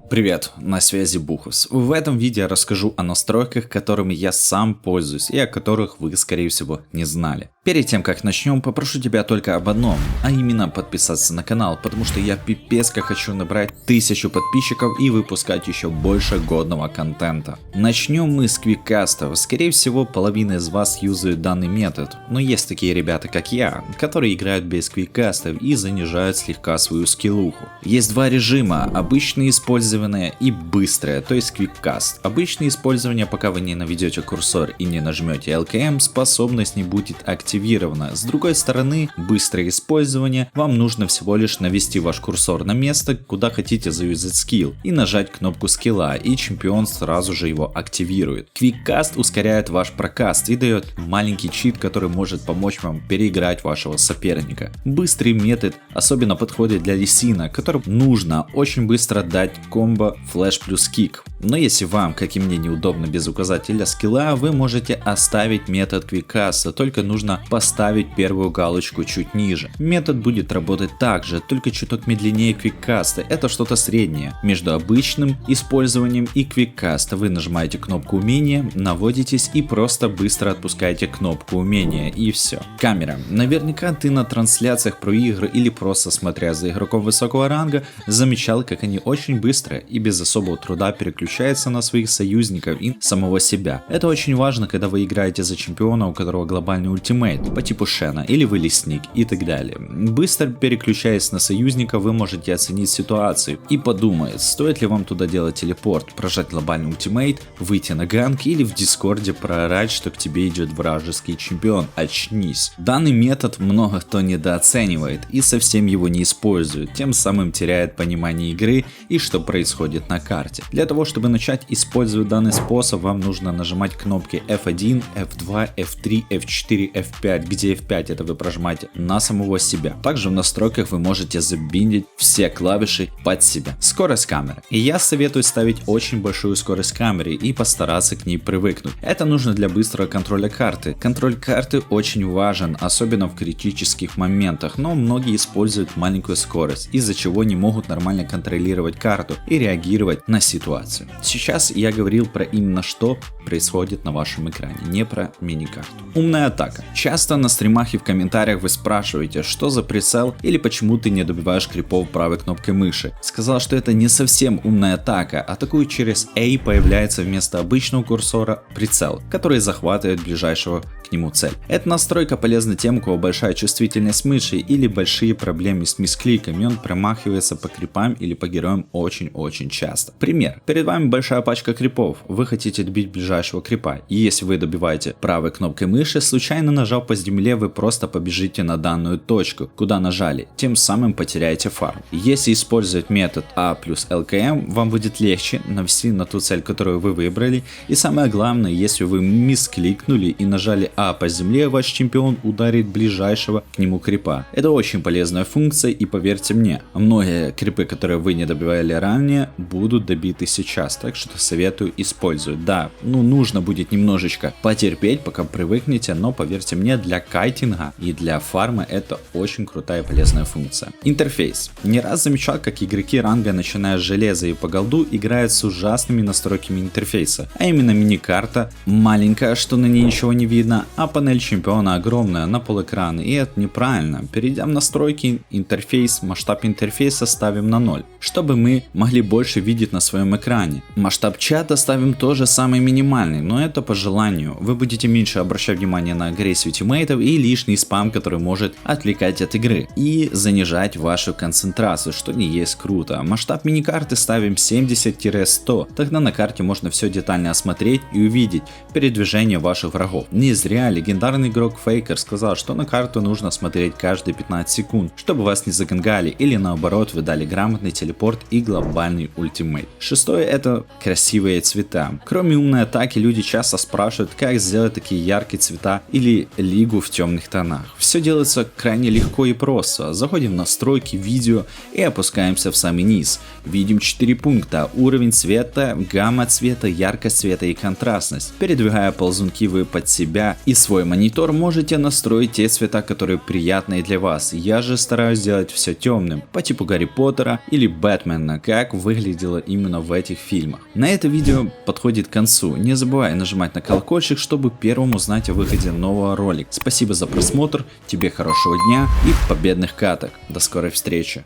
Привет, на связи Бухус. В этом видео я расскажу о настройках, которыми я сам пользуюсь и о которых вы, скорее всего, не знали. Перед тем, как начнем, попрошу тебя только об одном, а именно подписаться на канал, потому что я пипец как хочу набрать 1000 подписчиков и выпускать еще больше годного контента. Начнем мы с квиккастов. Скорее всего, половина из вас юзают данный метод, но есть такие ребята, как я, которые играют без квиккастов и занижают слегка свою скиллуху. Есть два режима: обычное использование и быстрое, то есть квиккаст. Обычное использование, пока вы не наведете курсор и не нажмете LKM, способность не будет активирована. С другой стороны, быстрое использование, вам нужно всего лишь навести ваш курсор на место, куда хотите заюзать скилл, и нажать кнопку скилла, и чемпион сразу же его активирует. Квиккаст ускоряет ваш прокаст и дает маленький чит, который может помочь вам переиграть вашего соперника. Быстрый метод особенно подходит для Лисина, которому нужно очень быстро дать комбо флэш плюс кик. Но если вам, как и мне, неудобно без указателя скилла, вы можете оставить метод квиккаста, только нужно поставить первую галочку чуть ниже. Метод будет работать так же, только чуток медленнее квиккаста. Это что-то среднее между обычным использованием и квиккаста. Вы нажимаете кнопку умения, наводитесь и просто быстро отпускаете кнопку умения, и все. Камера. Наверняка ты на трансляциях про игры или просто смотря за игроком высокого ранга замечал, как они очень быстро и без особого труда переключаются на своих союзников и самого себя. Это очень важно, когда вы играете за чемпиона, у которого глобальный ультимейт по типу Шена, или вы лесник и так далее. Быстро переключаясь на союзника, вы можете оценить ситуацию и подумать, стоит ли вам туда делать телепорт, прожать глобальный ультимейт, выйти на ганк или в дискорде проорать, что к тебе идет вражеский чемпион. Очнись. Данный метод много кто недооценивает и совсем его не использует, тем самым теряет понимание игры и что происходит на карте. Для того, чтобы начать использовать данный способ, вам нужно нажимать кнопки F1, F2, F3, F4, F5, где F5 это вы прожимаете на самого себя. Также в настройках вы можете забиндить все клавиши под себя. Скорость камеры. И я советую ставить очень большую скорость камеры и постараться к ней привыкнуть. Это нужно для быстрого контроля карты. Контроль карты очень важен, особенно в критических моментах, но многие используют маленькую скорость, из-за чего не могут нормально контролировать карту и реагировать на ситуацию. Сейчас я говорил про именно что происходит на вашем экране, не про миникарту. Умная атака. Часто на стримах и в комментариях вы спрашиваете, что за прицел или почему ты не добиваешь крипов правой кнопкой мыши. Сказал, что это не совсем умная атака, атакует через A, появляется вместо обычного курсора прицел, который захватывает ближайшего к нему цель. Эта настройка полезна тем, у кого большая чувствительность мыши или большие проблемы с мискликами, он промахивается по крипам или по героям очень часто. Пример. Перед вами большая пачка крипов, вы хотите добить ближайшего крипа, и если вы добиваете правой кнопкой мыши, случайно нажав по земле, вы просто побежите на данную точку, куда нажали, тем самым потеряете фарм. Если использовать метод A плюс LKM, вам будет легче навести на ту цель, которую вы выбрали, и самое главное, если вы мискликнули и нажали А по земле, ваш чемпион ударит ближайшего к нему крипа. Это очень полезная функция, и поверьте мне, многие крипы, которые вы не добивали ранее, будут добиты сейчас, так что советую использовать. Да, нужно будет немножечко потерпеть, пока привыкнете, но поверьте мне, для кайтинга и для фарма это очень крутая и полезная функция. Интерфейс. Не раз замечал, как игроки ранга, начиная с железа и по голду, играют с ужасными настройками интерфейса, а именно миникарта маленькая, что на ней ничего не видно, а панель чемпиона огромная на полэкрана, и это неправильно. Перейдя в настройки, интерфейс, масштаб интерфейса ставим на 0, чтобы мы могли больше видеть на своем экране. Масштаб чата ставим тоже самый минимальный, но это по желанию. Вы будете меньше обращать внимание на агрессию тиммейтов и лишний спам, который может отвлекать от игры и занижать вашу концентрацию, что не есть круто. Масштаб миникарты ставим 70-100, тогда на карте можно все детально осмотреть и увидеть передвижение ваших врагов. Не зря легендарный игрок Faker сказал, что на карту нужно смотреть каждые 15 секунд, чтобы вас не загангали или наоборот вы дали грамотный телепорт и глобальный ультимейт. Шестое — это красивые цвета. Кроме умной атаки, люди часто спрашивают, как сделать такие яркие цвета или лигу в темных тонах. Все делается крайне легко и просто. Заходим в настройки, видео и опускаемся в самый низ. Видим 4 пункта: уровень цвета, гамма цвета, яркость цвета и контрастность. Передвигая ползунки вы под себя и свой монитор, можете настроить те цвета, которые приятные для вас. Я же стараюсь сделать все темным, по типу Гарри Поттера или Бэтмена, как выглядело именно в этих фильмах. На это видео подходит к концу. Не забывай нажимать на колокольчик, чтобы первым узнать о выходе нового ролика. Спасибо за просмотр, тебе хорошего дня и победных каток. До скорой встречи.